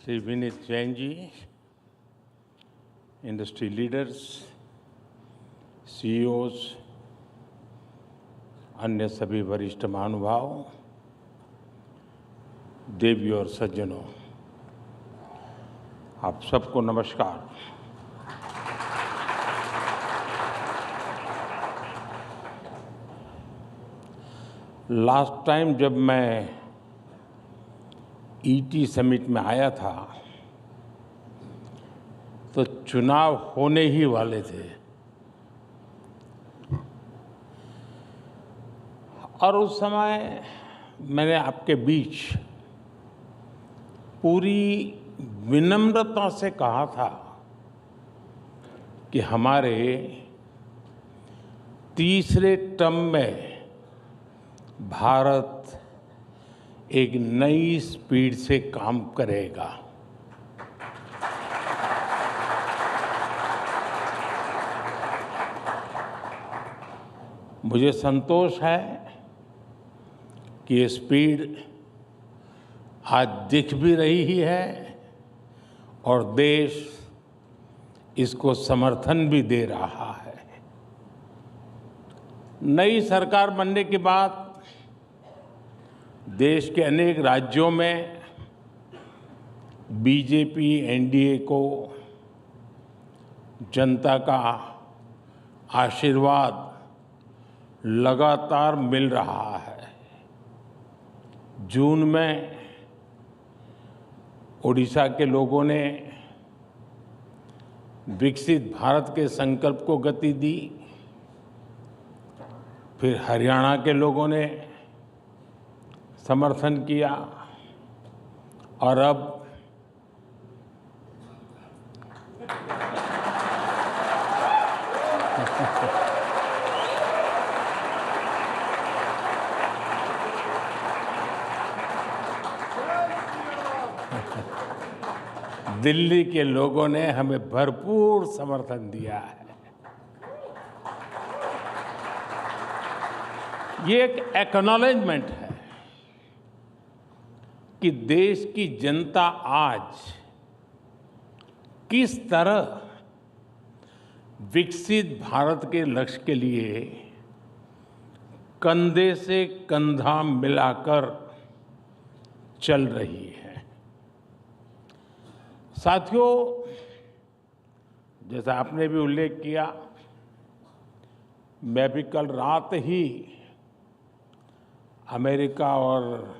Shri Vineet Jain ji, industry leaders, CEOs, अन्य सभी वरिष्ठ महानुभाव, देवियों और सज्जनों, आप सबको नमस्कार। लास्ट टाइम जब मैं ईटी समिट में आया था तो चुनाव होने ही वाले थे और उस समय मैंने आपके बीच पूरी विनम्रता से कहा था कि हमारे तीसरे टर्म में भारत एक नई स्पीड से काम करेगा। मुझे संतोष है कि ये स्पीड आज दिख भी रही ही है और देश इसको समर्थन भी दे रहा है। नई सरकार बनने के बाद देश के अनेक राज्यों में बीजेपी एनडीए को जनता का आशीर्वाद लगातार मिल रहा है। जून में ओडिशा के लोगों ने विकसित भारत के संकल्प को गति दी, फिर हरियाणा के लोगों ने समर्थन किया और अब दिल्ली के लोगों ने हमें भरपूर समर्थन दिया है। ये एक एक्नॉलेजमेंट है कि देश की जनता आज किस तरह विकसित भारत के लक्ष्य के लिए कंधे से कंधा मिलाकर चल रही है। साथियों, जैसा आपने भी उल्लेख किया, मैं भी कल रात ही अमेरिका और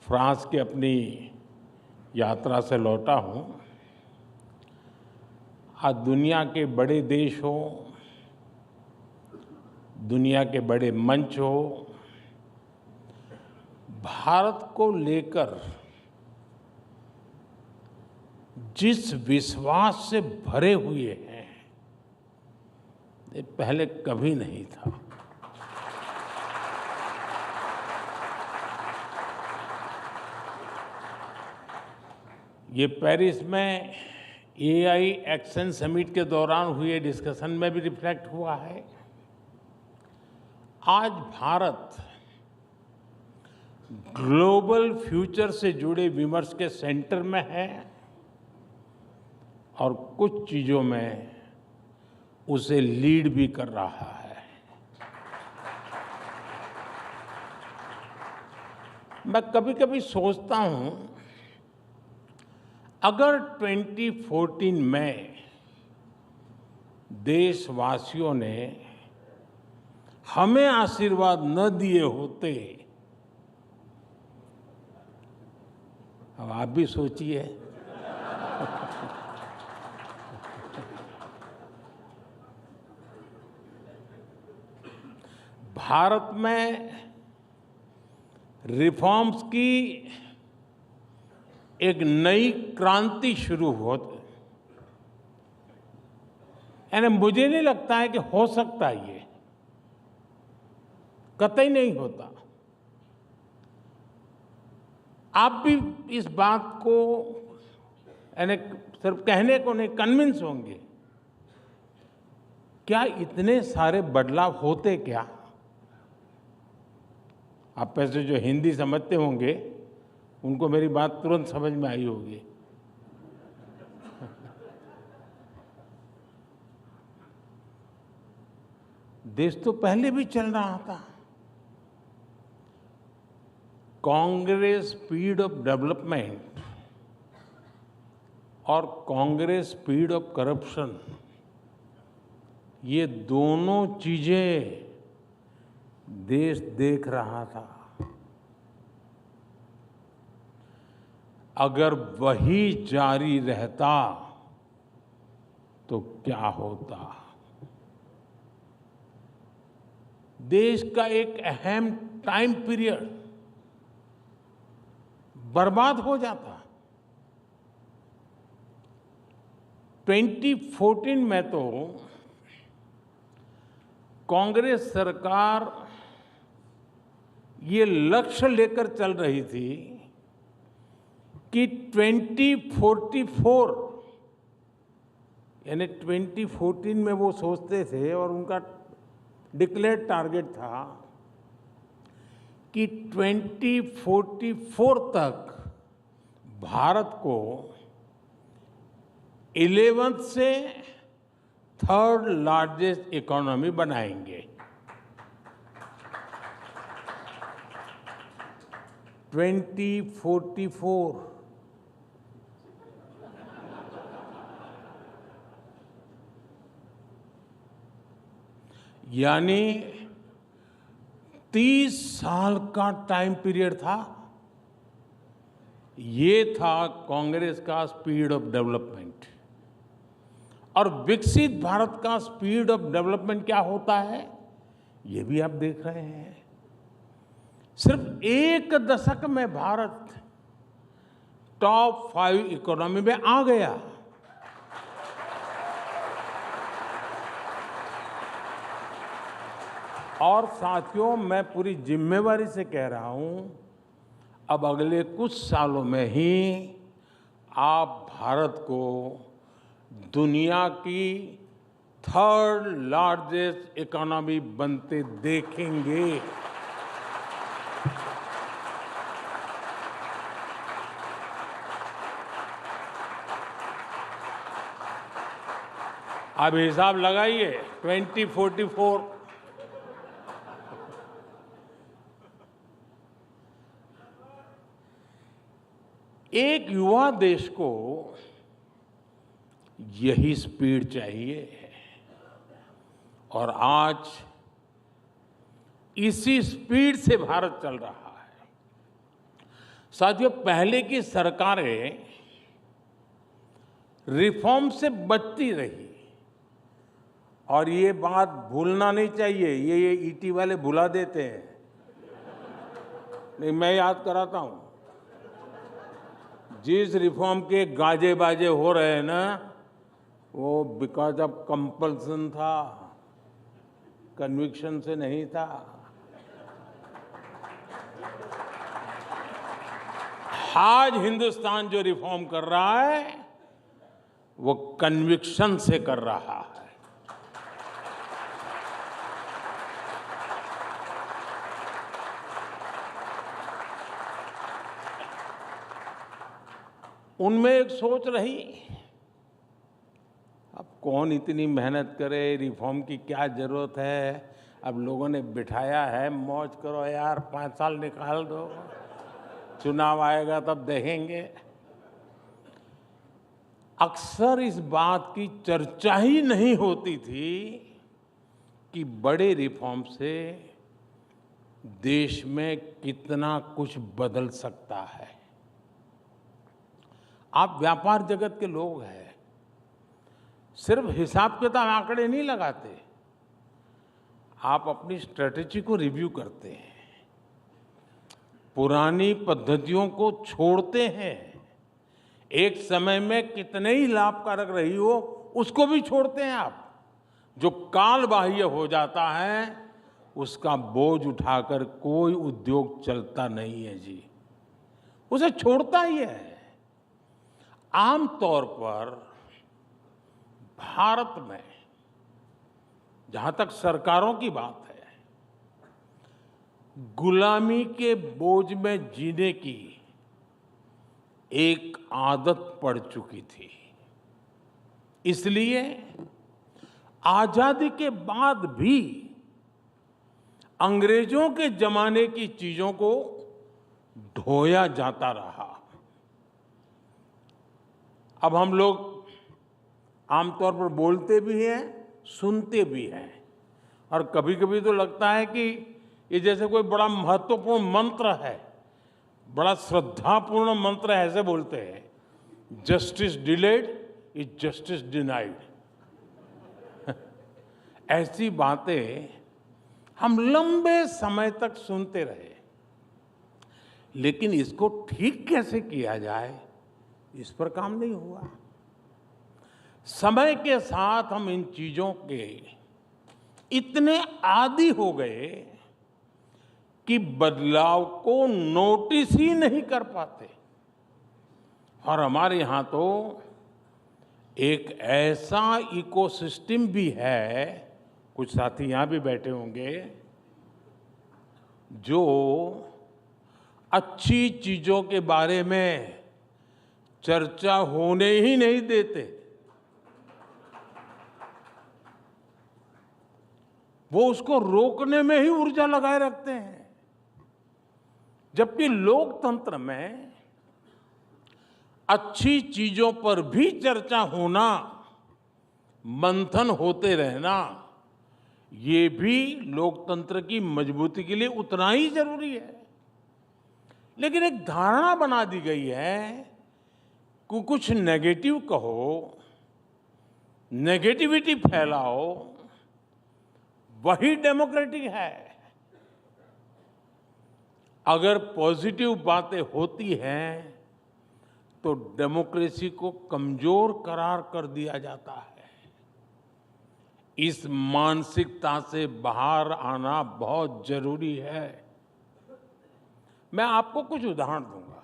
फ्रांस की अपनी यात्रा से लौटा हूं। आज दुनिया के बड़े देश हो, दुनिया के बड़े मंच हो, भारत को लेकर जिस विश्वास से भरे हुए हैं, ये पहले कभी नहीं था। ये पेरिस में एआई एक्शन समिट के दौरान हुए डिस्कशन में भी रिफ्लेक्ट हुआ है। आज भारत ग्लोबल फ्यूचर से जुड़े विमर्श के सेंटर में है और कुछ चीजों में उसे लीड भी कर रहा है। मैं कभी-कभी सोचता हूं, अगर 2014 में देशवासियों ने हमें आशीर्वाद न दिए होते, अब आप भी सोचिए, भारत में रिफॉर्म्स की एक नई क्रांति शुरू होती, यानी मुझे नहीं लगता है कि हो सकता है, ये कतई नहीं होता। आप भी इस बात को यानी सिर्फ कहने को नहीं, कन्विंस होंगे। क्या इतने सारे बदलाव होते क्या? आप पैसे जो हिंदी समझते होंगे उनको मेरी बात तुरंत समझ में आई होगी। देश तो पहले भी चल रहा था। कांग्रेस स्पीड ऑफ डेवलपमेंट और कांग्रेस स्पीड ऑफ करप्शन, ये दोनों चीजें देश देख रहा था। अगर वही जारी रहता तो क्या होता। देश का एक अहम टाइम पीरियड बर्बाद हो जाता। 2014 में तो कांग्रेस सरकार ये लक्ष्य लेकर चल रही थी कि 2044, यानी 2014 में वो सोचते थे और उनका डिक्लेयर्ड टारगेट था कि 2044 तक भारत को 11th से 3rd लार्जेस्ट इकोनॉमी बनाएंगे। 2044, यानी 30 साल का टाइम पीरियड था। ये था कांग्रेस का स्पीड ऑफ डेवलपमेंट। और विकसित भारत का स्पीड ऑफ डेवलपमेंट क्या होता है, ये भी आप देख रहे हैं। सिर्फ एक दशक में भारत टॉप 5 इकोनॉमी में आ गया। और साथियों, मैं पूरी जिम्मेवारी से कह रहा हूं, अब अगले कुछ सालों में ही आप भारत को दुनिया की 3rd लार्जेस्ट इकोनॉमी बनते देखेंगे। अब हिसाब लगाइए, 2044, एक युवा देश को यही स्पीड चाहिए और आज इसी स्पीड से भारत चल रहा है। साथियों, पहले की सरकारें रिफॉर्म से बचती रही और ये बात भूलना नहीं चाहिए। ये ईटी वाले भुला देते हैं, नहीं मैं याद कराता हूं। जिस रिफॉर्म के गाजे बाजे हो रहे हैं ना, वो बिकॉज ऑफ कंपल्सन था, कन्विक्शन से नहीं था। आज हिंदुस्तान जो रिफॉर्म कर रहा है वो कन्विक्शन से कर रहा है। उनमें एक सोच रही, अब कौन इतनी मेहनत करे, रिफॉर्म की क्या जरूरत है, अब लोगों ने बिठाया है, मौज करो यार, 5 साल निकाल दो, चुनाव आएगा तब देखेंगे। अक्सर इस बात की चर्चा ही नहीं होती थी कि बड़े रिफॉर्म से देश में कितना कुछ बदल सकता है। आप व्यापार जगत के लोग हैं, सिर्फ हिसाब किताब आंकड़े नहीं लगाते, आप अपनी स्ट्रेटेजी को रिव्यू करते हैं, पुरानी पद्धतियों को छोड़ते हैं, एक समय में कितने ही लाभकारक रही हो उसको भी छोड़ते हैं आप। जो काल बाह्य हो जाता है उसका बोझ उठाकर कोई उद्योग चलता नहीं है जी, उसे छोड़ता ही है। आमतौर पर भारत में जहां तक सरकारों की बात है, गुलामी के बोझ में जीने की एक आदत पड़ चुकी थी। इसलिए आजादी के बाद भी अंग्रेजों के जमाने की चीजों को ढोया जाता रहा। अब हम लोग आमतौर पर बोलते भी हैं, सुनते भी हैं, और कभी कभी तो लगता है कि ये जैसे कोई बड़ा महत्वपूर्ण मंत्र है, बड़ा श्रद्धापूर्ण मंत्र है, ऐसे बोलते हैं, justice delayed is justice denied. ऐसी बातें हम लंबे समय तक सुनते रहे, लेकिन इसको ठीक कैसे किया जाए, इस पर काम नहीं हुआ। समय के साथ हम इन चीजों के इतने आदी हो गए कि बदलाव को नोटिस ही नहीं कर पाते। और हमारे यहाँ तो एक ऐसा इकोसिस्टम भी है, कुछ साथी यहाँ भी बैठे होंगे, जो अच्छी चीजों के बारे में चर्चा होने ही नहीं देते। वो उसको रोकने में ही ऊर्जा लगाए रखते हैं। जबकि लोकतंत्र में अच्छी चीजों पर भी चर्चा होना, मंथन होते रहना, ये भी लोकतंत्र की मजबूती के लिए उतना ही जरूरी है। लेकिन एक धारणा बना दी गई है कि कुछ नेगेटिव कहो, नेगेटिविटी फैलाओ, वही डेमोक्रेटिक है। अगर पॉजिटिव बातें होती हैं तो डेमोक्रेसी को कमजोर करार कर दिया जाता है। इस मानसिकता से बाहर आना बहुत जरूरी है। मैं आपको कुछ उदाहरण दूंगा।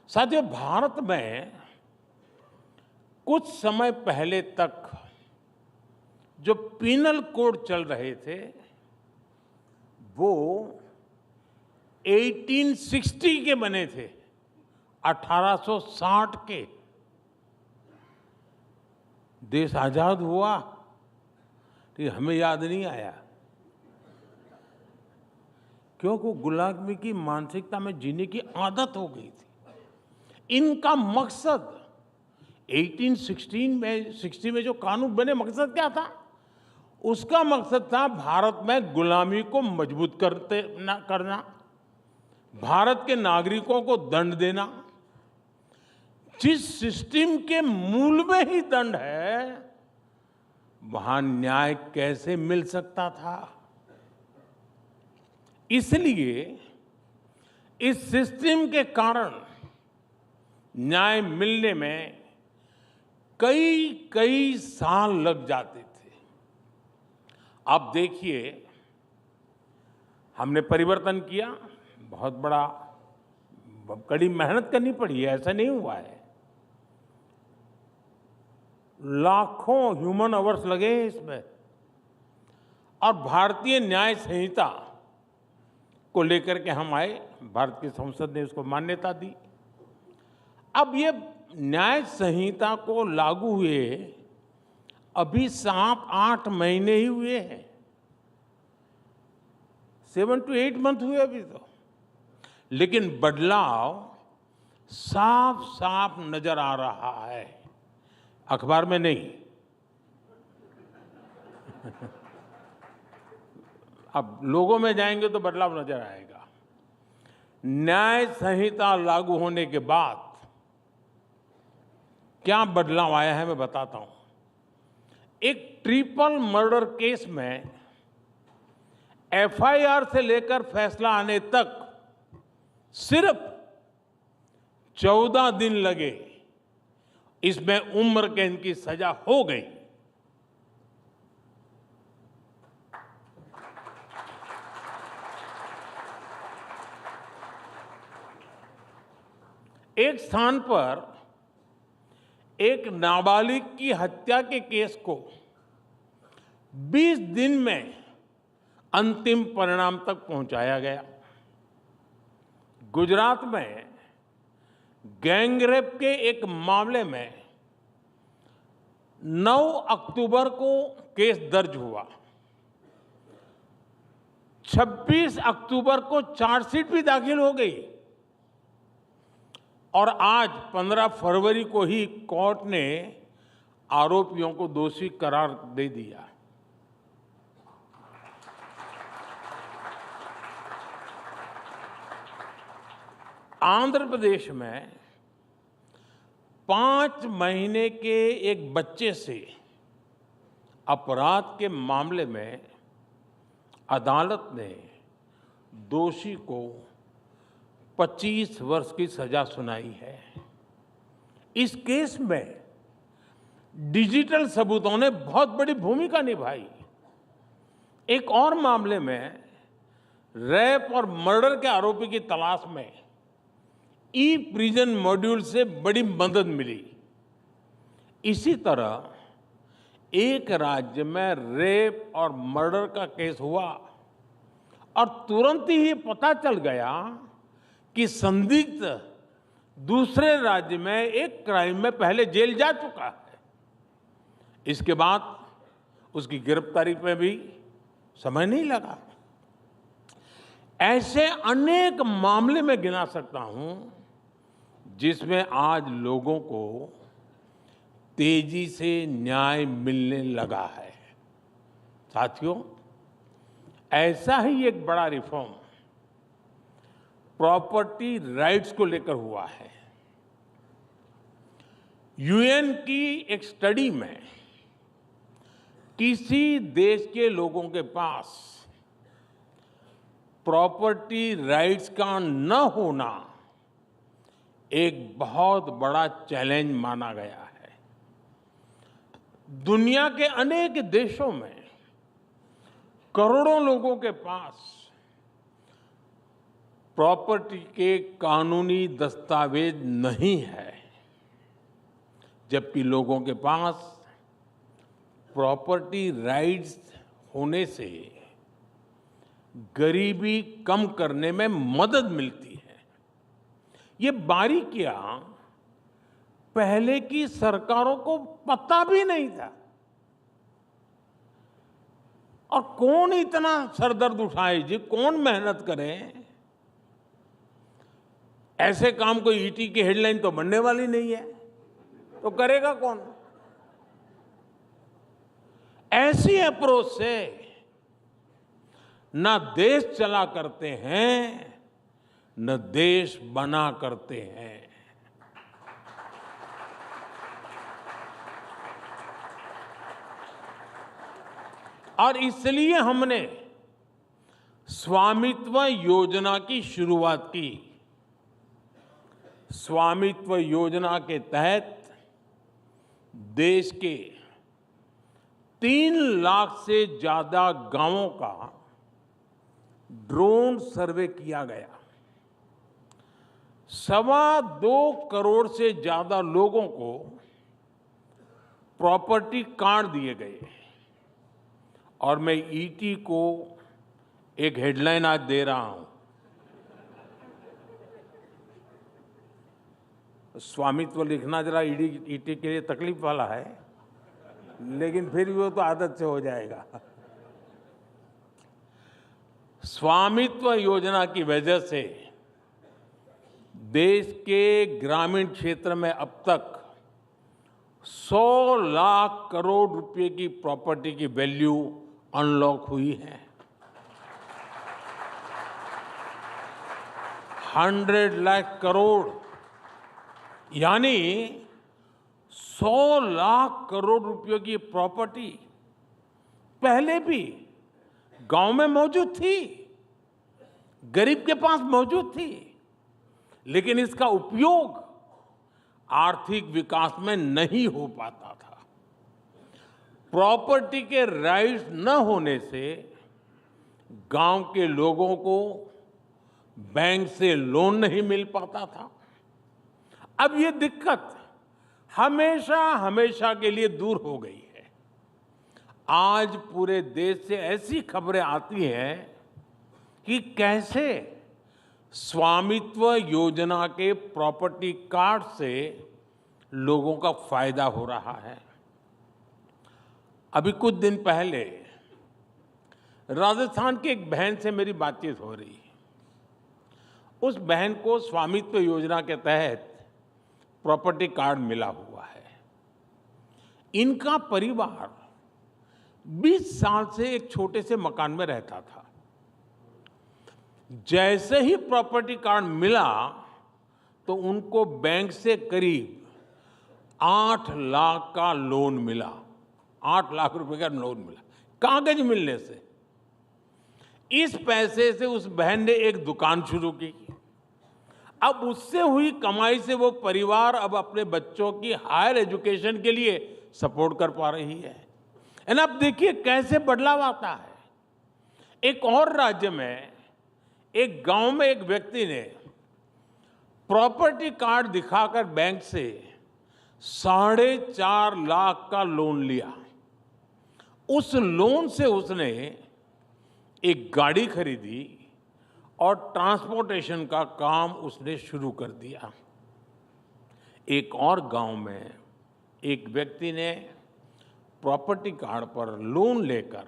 साथियों, भारत में कुछ समय पहले तक जो पीनल कोड चल रहे थे, वो 1860 के बने थे, 1860 के। देश आजाद हुआ तो हमें याद नहीं आया, क्योंकि गुलामी की मानसिकता में जीने की आदत हो गई थी। इनका मकसद 1860 में जो कानून बने, मकसद क्या था? उसका मकसद था भारत में गुलामी को मजबूत करना, भारत के नागरिकों को दंड देना। जिस सिस्टम के मूल में ही दंड है, वहां न्याय कैसे मिल सकता था? इसलिए इस सिस्टम के कारण न्याय मिलने में कई साल लग जाते थे। आप देखिए, हमने परिवर्तन किया, बहुत बड़ा, कड़ी मेहनत करनी पड़ी है, ऐसा नहीं हुआ है। लाखों ह्यूमन आवर्स लगे हैं इसमें, और भारतीय न्याय संहिता को लेकर के हम आए, भारत की संसद ने उसको मान्यता दी। अब ये न्याय संहिता को लागू हुए अभी 7-8 महीने ही हुए हैं, 7 to 8 मंथ हुए अभी तो, लेकिन बदलाव साफ साफ नजर आ रहा है, अखबार में नहीं। अब लोगों में जाएंगे तो बदलाव नजर आएगा। न्याय संहिता लागू होने के बाद क्या बदलाव आया है, मैं बताता हूं। एक ट्रिपल मर्डर केस में एफआईआर से लेकर फैसला आने तक सिर्फ 14 दिन लगे। इसमें उम्र कैद की सजा हो गई। एक स्थान पर एक नाबालिग की हत्या के केस को 20 दिन में अंतिम परिणाम तक पहुंचाया गया। गुजरात में गैंगरेप के एक मामले में 9 अक्टूबर को केस दर्ज हुआ। 26 अक्टूबर को चार्जशीट भी दाखिल हो गई और आज 15 फरवरी को ही कोर्ट ने आरोपियों को दोषी करार दे दिया। आंध्र प्रदेश में 5 महीने के एक बच्चे से अपराध के मामले में अदालत ने दोषी को 25 वर्ष की सजा सुनाई है। इस केस में डिजिटल सबूतों ने बहुत बड़ी भूमिका निभाई। एक और मामले में रेप और मर्डर के आरोपी की तलाश में ई प्रिजन मॉड्यूल से बड़ी मदद मिली। इसी तरह एक राज्य में रेप और मर्डर का केस हुआ और तुरंत ही पता चल गया कि संदिग्ध दूसरे राज्य में एक क्राइम में पहले जेल जा चुका है। इसके बाद उसकी गिरफ्तारी में भी समय नहीं लगा। ऐसे अनेक मामले में गिना सकता हूं जिसमें आज लोगों को तेजी से न्याय मिलने लगा है। साथियों, ऐसा ही एक बड़ा रिफॉर्म प्रॉपर्टी राइट्स को लेकर हुआ है। यूएन की एक स्टडी में किसी देश के लोगों के पास प्रॉपर्टी राइट्स का न होना एक बहुत बड़ा चैलेंज माना गया है। दुनिया के अनेक देशों में करोड़ों लोगों के पास प्रॉपर्टी के कानूनी दस्तावेज नहीं है, जबकि लोगों के पास प्रॉपर्टी राइट्स होने से गरीबी कम करने में मदद मिलती है। ये बारीकियां पहले की सरकारों को पता भी नहीं था। और कौन इतना सरदर्द उठाए जी, कौन मेहनत करे? ऐसे काम कोई ईटी की हेडलाइन तो बनने वाली नहीं है, तो करेगा कौन? ऐसी अप्रोच से न देश चला करते हैं न देश बना करते हैं। और इसलिए हमने स्वामित्व योजना की शुरुआत की। स्वामित्व योजना के तहत देश के 3 लाख से ज्यादा गांवों का ड्रोन सर्वे किया गया। 2.25 करोड़ से ज्यादा लोगों को प्रॉपर्टी कार्ड दिए गए। और मैं ईटी को एक हेडलाइन आज दे रहा हूं। स्वामित्व लिखना जरा ईटी के लिए तकलीफ वाला है, लेकिन फिर भी वो तो आदत से हो जाएगा। स्वामित्व योजना की वजह से देश के ग्रामीण क्षेत्र में अब तक 100 लाख करोड़ रुपए की प्रॉपर्टी की वैल्यू अनलॉक हुई है। 100 लाख करोड़ यानी 100 लाख करोड़ रुपयों की प्रॉपर्टी पहले भी गांव में मौजूद थी, गरीब के पास मौजूद थी, लेकिन इसका उपयोग आर्थिक विकास में नहीं हो पाता था। प्रॉपर्टी के राइट्स न होने से गांव के लोगों को बैंक से लोन नहीं मिल पाता था। अब ये दिक्कत हमेशा हमेशा के लिए दूर हो गई है। आज पूरे देश से ऐसी खबरें आती हैं कि कैसे स्वामित्व योजना के प्रॉपर्टी कार्ड से लोगों का फायदा हो रहा है। अभी कुछ दिन पहले राजस्थान की एक बहन से मेरी बातचीत हो रही है। उस बहन को स्वामित्व योजना के तहत प्रॉपर्टी कार्ड मिला हुआ है। इनका परिवार 20 साल से एक छोटे से मकान में रहता था। जैसे ही प्रॉपर्टी कार्ड मिला तो उनको बैंक से करीब 8 लाख का लोन मिला। 8 लाख रुपए का लोन मिला कागज मिलने से। इस पैसे से उस बहन ने एक दुकान शुरू की। अब उससे हुई कमाई से वो परिवार अब अपने बच्चों की हायर एजुकेशन के लिए सपोर्ट कर पा रही है। एंड अब देखिए कैसे बदलाव आता है। एक और राज्य में एक गांव में एक व्यक्ति ने प्रॉपर्टी कार्ड दिखाकर बैंक से 4.5 लाख का लोन लिया। उस लोन से उसने एक गाड़ी खरीदी और ट्रांसपोर्टेशन का काम उसने शुरू कर दिया। एक और गांव में एक व्यक्ति ने प्रॉपर्टी कार्ड पर लोन लेकर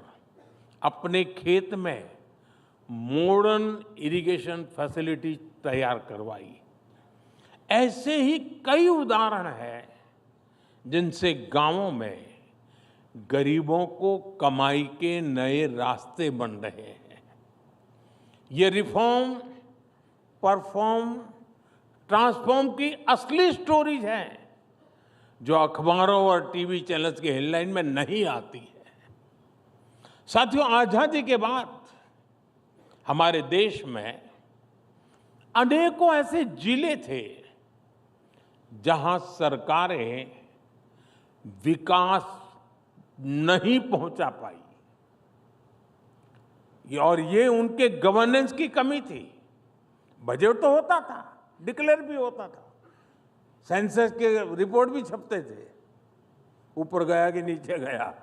अपने खेत में मॉडर्न इरिगेशन फैसिलिटी तैयार करवाई। ऐसे ही कई उदाहरण हैं जिनसे गांवों में गरीबों को कमाई के नए रास्ते बन रहे हैं। ये रिफॉर्म, परफॉर्म, ट्रांसफॉर्म की असली स्टोरीज हैं जो अखबारों और टीवी चैनल्स के हेडलाइन में नहीं आती है। साथियों, आजादी के बाद हमारे देश में अनेकों ऐसे जिले थे जहां सरकारें विकास नहीं पहुंचा पाई और ये उनके गवर्नेंस की कमी थी। बजट तो होता था, डिक्लेयर भी होता था, सेंसस के रिपोर्ट भी छपते थे, ऊपर गया कि नीचे गया।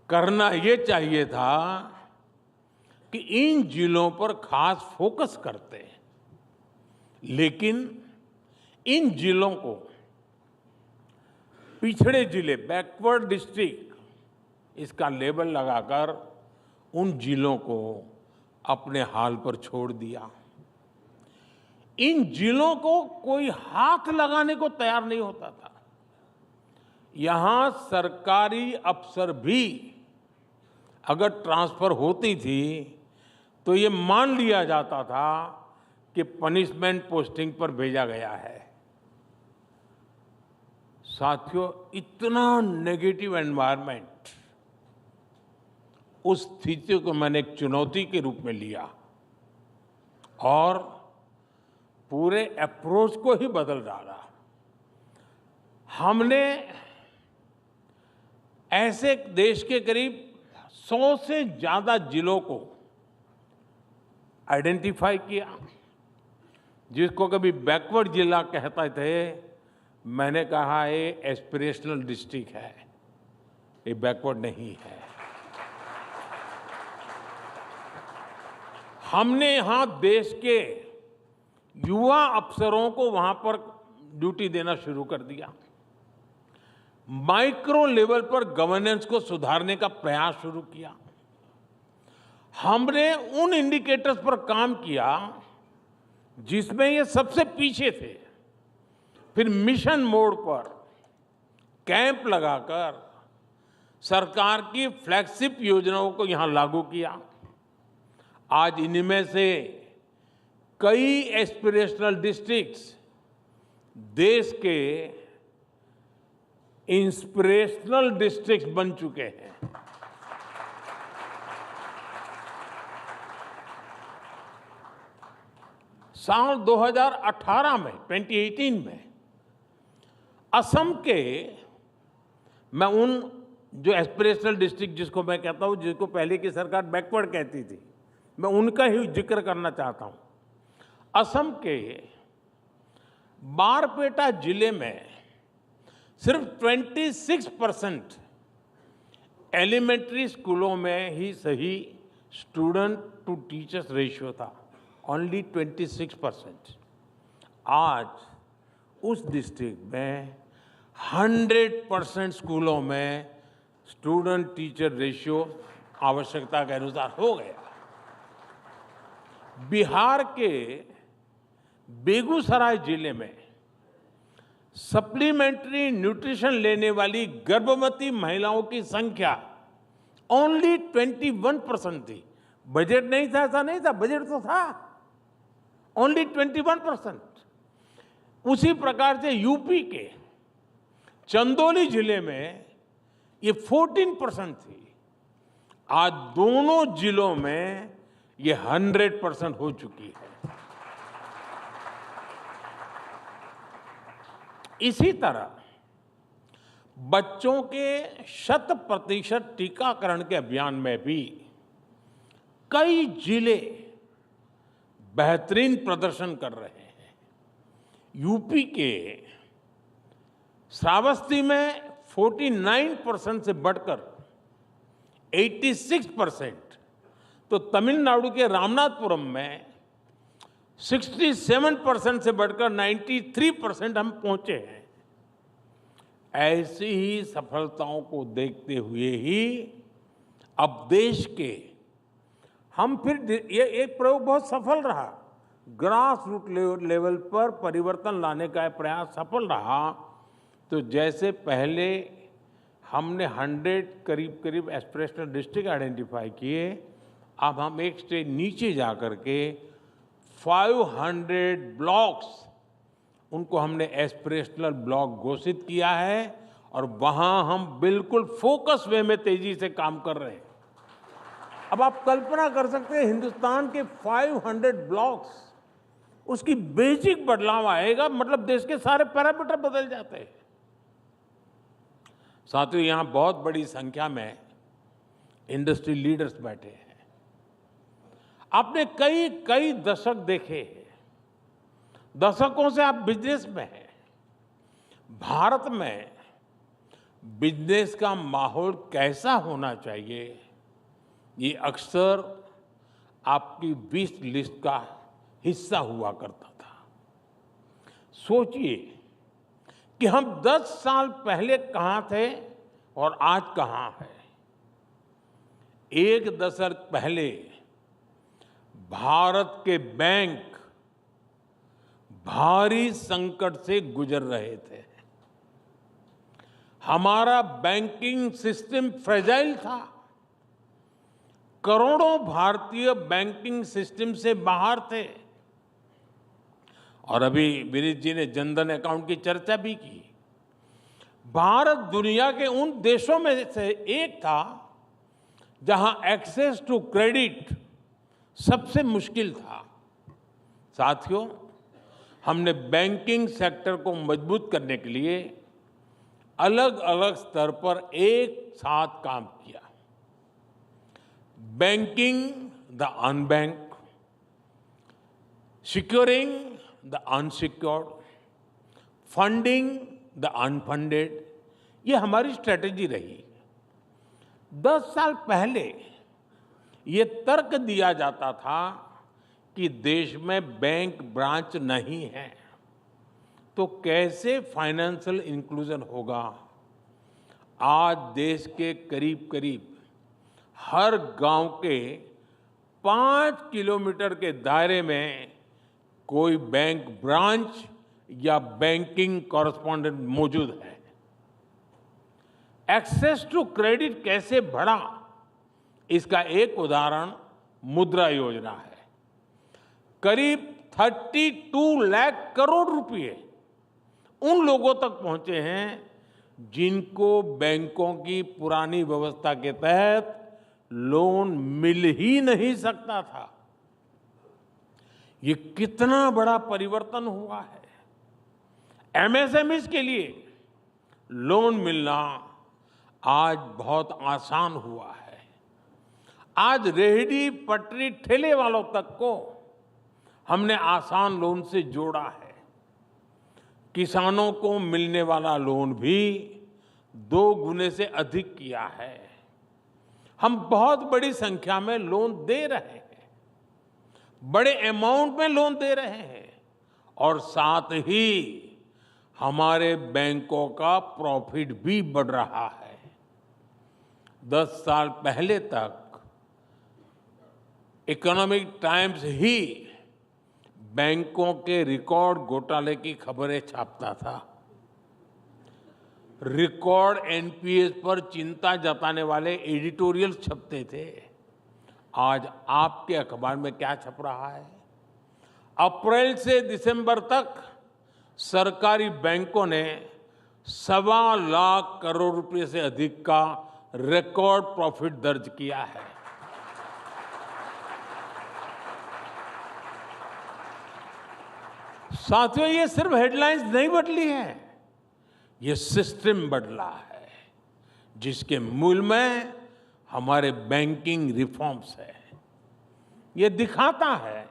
करना ये चाहिए था कि इन जिलों पर खास फोकस करते, लेकिन इन जिलों को पिछड़े जिले, बैकवर्ड डिस्ट्रिक्ट, इसका लेबल लगाकर उन जिलों को अपने हाल पर छोड़ दिया। इन जिलों को कोई हाथ लगाने को तैयार नहीं होता था। यहां सरकारी अफसर भी अगर ट्रांसफर होती थी तो ये मान लिया जाता था कि पनिशमेंट पोस्टिंग पर भेजा गया है। साथियों, इतना नेगेटिव एनवायरनमेंट, उस स्थिति को मैंने एक चुनौती के रूप में लिया और पूरे अप्रोच को ही बदल डाला। हमने ऐसे देश के करीब 100 से ज्यादा जिलों को आइडेंटिफाई किया, जिसको कभी बैकवर्ड जिला कहते थे, मैंने कहा ये एस्पिरेशनल डिस्ट्रिक्ट है, ये बैकवर्ड नहीं है। हमने यहां देश के युवा अफसरों को वहां पर ड्यूटी देना शुरू कर दिया। माइक्रो लेवल पर गवर्नेंस को सुधारने का प्रयास शुरू किया। हमने उन इंडिकेटर्स पर काम किया जिसमें ये सबसे पीछे थे। फिर मिशन मोड पर कैंप लगाकर सरकार की फ्लैगशिप योजनाओं को यहां लागू किया। आज इनमें से कई एस्पिरेशनल डिस्ट्रिक्ट्स देश के इंस्पिरेशनल डिस्ट्रिक्ट्स बन चुके हैं। साल 2018 में, 2018 में असम के, मैं उन जो एस्पिरेशनल डिस्ट्रिक्ट जिसको मैं कहता हूं, जिसको पहले की सरकार बैकवर्ड कहती थी, मैं उनका ही जिक्र करना चाहता हूं। असम के बारपेटा जिले में सिर्फ 26% एलिमेंट्री स्कूलों में ही सही स्टूडेंट टू टीचर्स रेशियो था, ओनली 26%। आज उस डिस्ट्रिक्ट में 100% स्कूलों में स्टूडेंट टीचर रेशियो आवश्यकता के अनुसार हो गया। बिहार के बेगूसराय जिले में सप्लीमेंट्री न्यूट्रिशन लेने वाली गर्भवती महिलाओं की संख्या ओनली 21% थी। बजट नहीं था, ऐसा नहीं था, बजट तो था, ओनली 21%। उसी प्रकार से यूपी के चंदौली जिले में ये 14% थी। आज दोनों जिलों में ये 100% हो चुकी है। इसी तरह बच्चों के 100% टीकाकरण के अभियान में भी कई जिले बेहतरीन प्रदर्शन कर रहे हैं। यूपी के श्रावस्ती में 49% से बढ़कर 86%, तो तमिलनाडु के रामनाथपुरम में 67% से बढ़कर 93% हम पहुंचे हैं। ऐसी ही सफलताओं को देखते हुए ही अब देश के हम फिर ये एक प्रयोग बहुत सफल रहा, ग्रास रूट लेवल पर परिवर्तन लाने का प्रयास सफल रहा। तो जैसे पहले हमने 100 करीब एस्पिरेशनल डिस्ट्रिक्ट आइडेंटिफाई किए, अब हम एक स्टेज नीचे जा करके 500 ब्लॉक्स, उनको हमने एस्पिरेशनल ब्लॉक घोषित किया है और वहां हम बिल्कुल फोकस वे में तेजी से काम कर रहे हैं। अब आप कल्पना कर सकते हैं, हिंदुस्तान के 500 ब्लॉक्स, उसकी बेसिक बदलाव आएगा, मतलब देश के सारे पैरामीटर बदल जाते हैं। साथियों, यहां बहुत बड़ी संख्या में इंडस्ट्री लीडर्स बैठे हैं। आपने कई दशक देखे हैं, दशकों से आप बिजनेस में हैं। भारत में बिजनेस का माहौल कैसा होना चाहिए, ये अक्सर आपकी विश लिस्ट का हिस्सा हुआ करता था। सोचिए कि हम 10 साल पहले कहां थे और आज कहां हैं। एक दशक पहले भारत के बैंक भारी संकट से गुजर रहे थे। हमारा बैंकिंग सिस्टम फ्रेजाइल था। करोड़ों भारतीय बैंकिंग सिस्टम से बाहर थे। और अभी विनीत जी ने जनधन अकाउंट की चर्चा भी की। भारत दुनिया के उन देशों में से एक था जहां एक्सेस टू क्रेडिट सबसे मुश्किल था। साथियों, हमने बैंकिंग सेक्टर को मजबूत करने के लिए अलग अलग स्तर पर एक साथ काम किया। Banking the unbank, securing the unsecured, funding the unfunded, ये हमारी स्ट्रेटेजी रही। 10 साल पहले ये तर्क दिया जाता था कि देश में बैंक ब्रांच नहीं है, तो कैसे फाइनेंशियल इंक्लूजन होगा। आज देश के करीब हर गांव के 5 किलोमीटर के दायरे में कोई बैंक ब्रांच या बैंकिंग कॉरेस्पॉन्डेंट मौजूद है। एक्सेस टू क्रेडिट कैसे बढ़ा, इसका एक उदाहरण मुद्रा योजना है। करीब 32 लाख करोड़ रुपए उन लोगों तक पहुंचे हैं जिनको बैंकों की पुरानी व्यवस्था के तहत लोन मिल ही नहीं सकता था। ये कितना बड़ा परिवर्तन हुआ है। एमएसएमईज के लिए लोन मिलना आज बहुत आसान हुआ है। आज रेहड़ी पटरी ठेले वालों तक को हमने आसान लोन से जोड़ा है। किसानों को मिलने वाला लोन भी 2 गुने से अधिक किया है। हम बहुत बड़ी संख्या में लोन दे रहे हैं, बड़े अमाउंट में लोन दे रहे हैं और साथ ही हमारे बैंकों का प्रॉफिट भी बढ़ रहा है। 10 साल पहले तक इकोनॉमिक टाइम्स ही बैंकों के रिकॉर्ड घोटाले की खबरें छापता था। रिकॉर्ड एनपीएस पर चिंता जताने वाले एडिटोरियल छपते थे। आज आपके अखबार में क्या छप रहा है? अप्रैल से दिसंबर तक सरकारी बैंकों ने 1.25 लाख करोड़ रुपए से अधिक का रिकॉर्ड प्रॉफिट दर्ज किया है। साथियों, ये सिर्फ हेडलाइंस नहीं बदली है, ये सिस्टम बदला है, जिसके मूल में हमारे बैंकिंग रिफॉर्म्स है। ये दिखाता है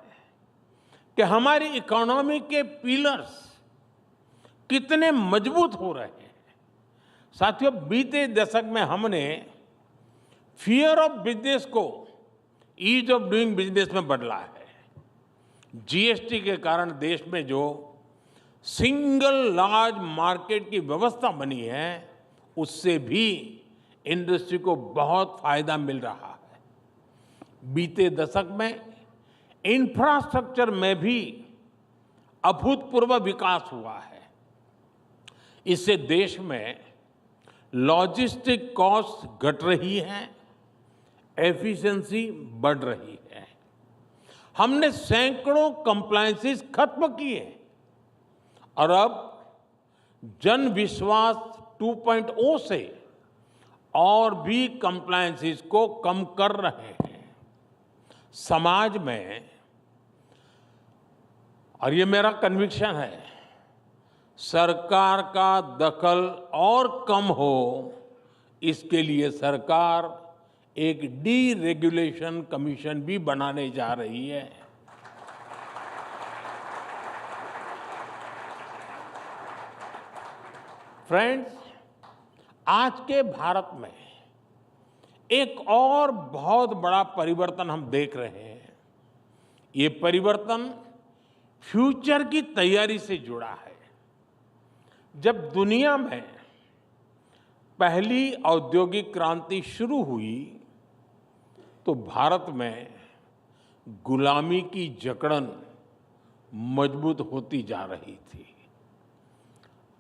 कि हमारी इकोनॉमी के पिलर्स कितने मजबूत हो रहे हैं। साथियों, बीते दशक में हमने फियर ऑफ बिजनेस को ईज ऑफ डूइंग बिजनेस में बदला है। जीएसटी के कारण देश में जो सिंगल लार्ज मार्केट की व्यवस्था बनी है, उससे भी इंडस्ट्री को बहुत फायदा मिल रहा है। बीते दशक में इंफ्रास्ट्रक्चर में भी अभूतपूर्व विकास हुआ है। इससे देश में लॉजिस्टिक कॉस्ट घट रही है, एफिशिएंसी बढ़ रही है। हमने सैकड़ों कंप्लायंसेस खत्म किए और अब जन विश्वास 2.0 से और भी कंप्लायंसेस को कम कर रहे हैं। समाज में, और ये मेरा कन्विक्शन है, सरकार का दखल और कम हो, इसके लिए सरकार एक डीरेगुलेशन कमीशन भी बनाने जा रही है। फ्रेंड्स, आज के भारत में एक और बहुत बड़ा परिवर्तन हम देख रहे हैं। ये परिवर्तन फ्यूचर की तैयारी से जुड़ा है। जब दुनिया में पहली औद्योगिक क्रांति शुरू हुई तो भारत में गुलामी की जकड़न मजबूत होती जा रही थी।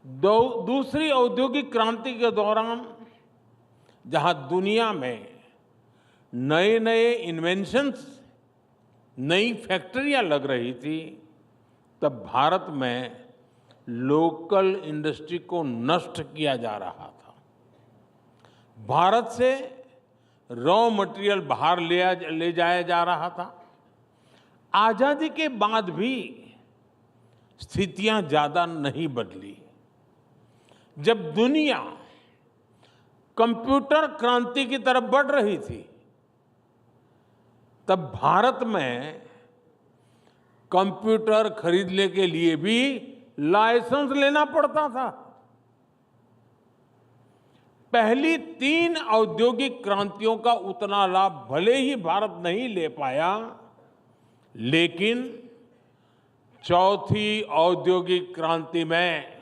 दूसरी औद्योगिक क्रांति के दौरान जहां दुनिया में नए नए इन्वेंशंस, नई फैक्ट्रियां लग रही थी, तब भारत में लोकल इंडस्ट्री को नष्ट किया जा रहा था। भारत से रॉ मटेरियल बाहर ले जाया जा रहा था। आजादी के बाद भी स्थितियां ज्यादा नहीं बदली। जब दुनिया कंप्यूटर क्रांति की तरफ बढ़ रही थी, तब भारत में कंप्यूटर खरीदने के लिए भी लाइसेंस लेना पड़ता था। पहली 3 औद्योगिक क्रांतियों का उतना लाभ भले ही भारत नहीं ले पाया, लेकिन चौथी औद्योगिक क्रांति में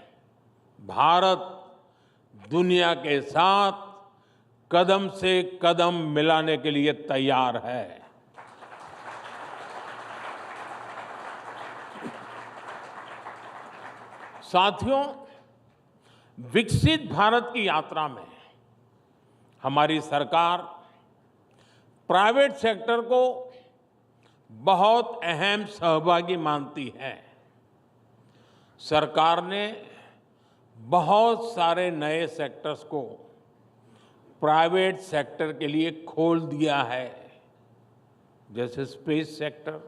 भारत दुनिया के साथ कदम से कदम मिलाने के लिए तैयार है। साथियों, विकसित भारत की यात्रा में हमारी सरकार प्राइवेट सेक्टर को बहुत अहम सहभागी मानती है। सरकार ने बहुत सारे नए सेक्टर्स को प्राइवेट सेक्टर के लिए खोल दिया है, जैसे स्पेस सेक्टर।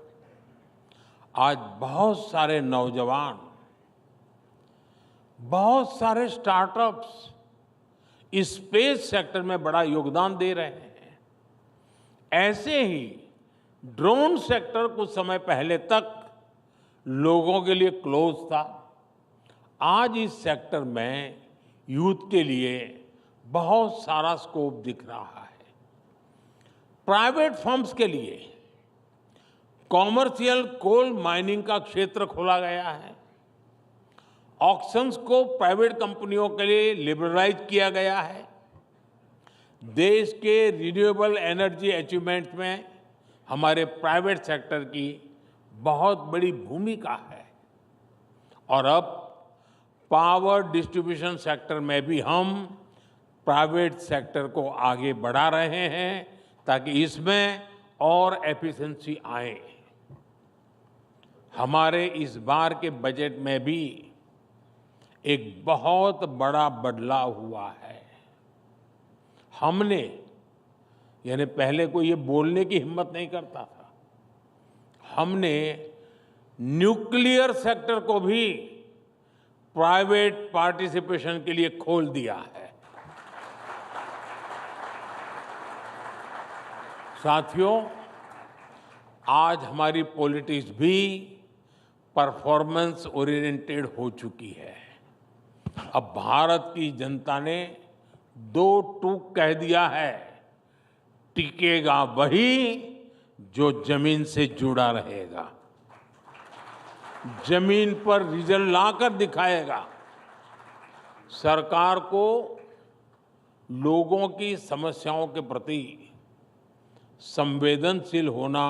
आज बहुत सारे नौजवान, बहुत सारे स्टार्टअप्स इस स्पेस सेक्टर में बड़ा योगदान दे रहे हैं। ऐसे ही ड्रोन सेक्टर कुछ समय पहले तक लोगों के लिए क्लोज था। आज इस सेक्टर में यूथ के लिए बहुत सारा स्कोप दिख रहा है। प्राइवेट फर्म्स के लिए कॉमर्शियल कोल माइनिंग का क्षेत्र खोला गया है। ऑक्शंस को प्राइवेट कंपनियों के लिए लिबरलाइज किया गया है। देश के रिन्यूएबल एनर्जी अचीवमेंट में हमारे प्राइवेट सेक्टर की बहुत बड़ी भूमिका है और अब पावर डिस्ट्रीब्यूशन सेक्टर में भी हम प्राइवेट सेक्टर को आगे बढ़ा रहे हैं ताकि इसमें और एफिशिएंसी आए। हमारे इस बार के बजट में भी एक बहुत बड़ा बदलाव हुआ है। हमने यानी पहले कोई ये बोलने की हिम्मत नहीं करता था, हमने न्यूक्लियर सेक्टर को भी प्राइवेट पार्टिसिपेशन के लिए खोल दिया है। साथियों, आज हमारी पॉलिटिक्स भी परफॉर्मेंस ओरिएंटेड हो चुकी है। अब भारत की जनता ने दो टूक कह दिया है, टिकेगा वही जो जमीन से जुड़ा रहेगा, जमीन पर रिजल्ट लाकर दिखाएगा। सरकार को लोगों की समस्याओं के प्रति संवेदनशील होना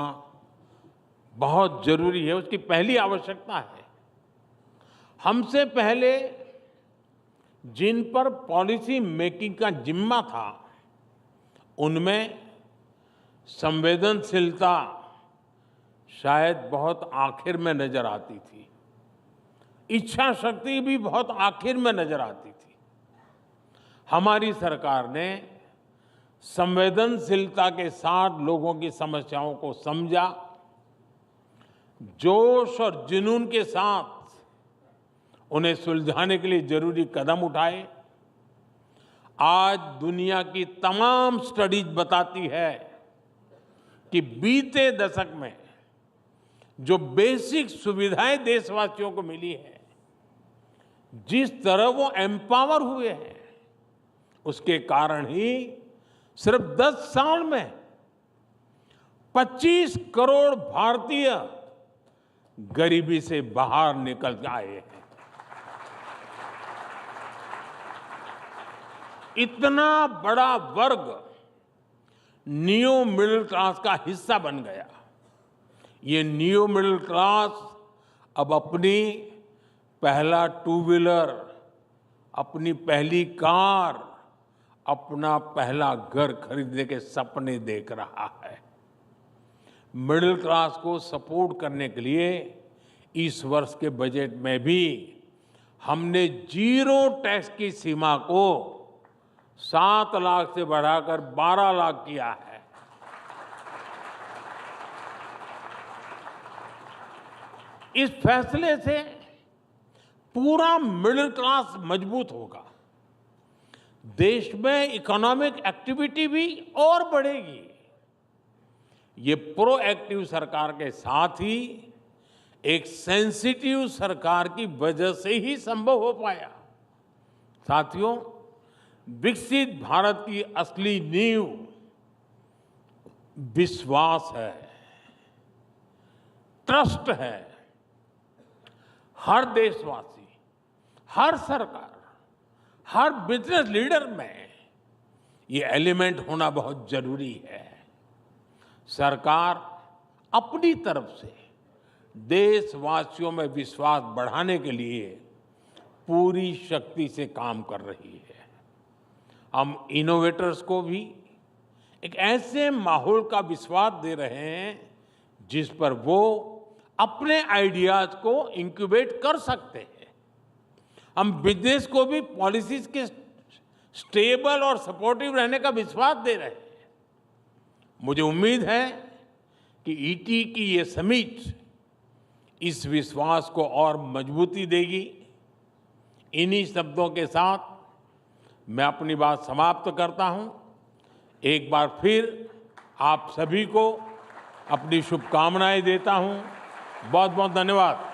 बहुत जरूरी है, उसकी पहली आवश्यकता है। हमसे पहले जिन पर पॉलिसी मेकिंग का जिम्मा था, उनमें संवेदनशीलता शायद बहुत आखिर में नजर आती थी, इच्छा शक्ति भी बहुत आखिर में नजर आती थी। हमारी सरकार ने संवेदनशीलता के साथ लोगों की समस्याओं को समझा, जोश और जुनून के साथ उन्हें सुलझाने के लिए जरूरी कदम उठाए। आज दुनिया की तमाम स्टडीज बताती है कि बीते दशक में जो बेसिक सुविधाएं देशवासियों को मिली है, जिस तरह वो एम्पावर हुए हैं, उसके कारण ही सिर्फ 10 साल में 25 करोड़ भारतीय गरीबी से बाहर निकल आए हैं। इतना बड़ा वर्ग नियो मिडिल क्लास का हिस्सा बन गया। ये नियो मिडिल क्लास अब अपनी पहला टू व्हीलर, अपनी पहली कार, अपना पहला घर खरीदने के सपने देख रहा है। मिडिल क्लास को सपोर्ट करने के लिए इस वर्ष के बजट में भी हमने जीरो टैक्स की सीमा को 7 लाख से बढ़ाकर 12 लाख किया है। इस फैसले से पूरा मिडिल क्लास मजबूत होगा, देश में इकोनॉमिक एक्टिविटी भी और बढ़ेगी। ये प्रोएक्टिव सरकार के साथ ही एक सेंसिटिव सरकार की वजह से ही संभव हो पाया। साथियों, विकसित भारत की असली नींव विश्वास है, ट्रस्ट है। हर देशवासी, हर सरकार, हर बिजनेस लीडर में ये एलिमेंट होना बहुत जरूरी है। सरकार अपनी तरफ से देशवासियों में विश्वास बढ़ाने के लिए पूरी शक्ति से काम कर रही है। हम इनोवेटर्स को भी एक ऐसे माहौल का विश्वास दे रहे हैं जिस पर वो अपने आइडियाज को इंक्यूबेट कर सकते हैं। हम बिजनेस को भी पॉलिसीज के स्टेबल और सपोर्टिव रहने का विश्वास दे रहे हैं। मुझे उम्मीद है कि ईटी की ये समिट इस विश्वास को और मजबूती देगी। इन्हीं शब्दों के साथ मैं अपनी बात समाप्त करता हूं। एक बार फिर आप सभी को अपनी शुभकामनाएं देता हूं। बहुत बहुत धन्यवाद।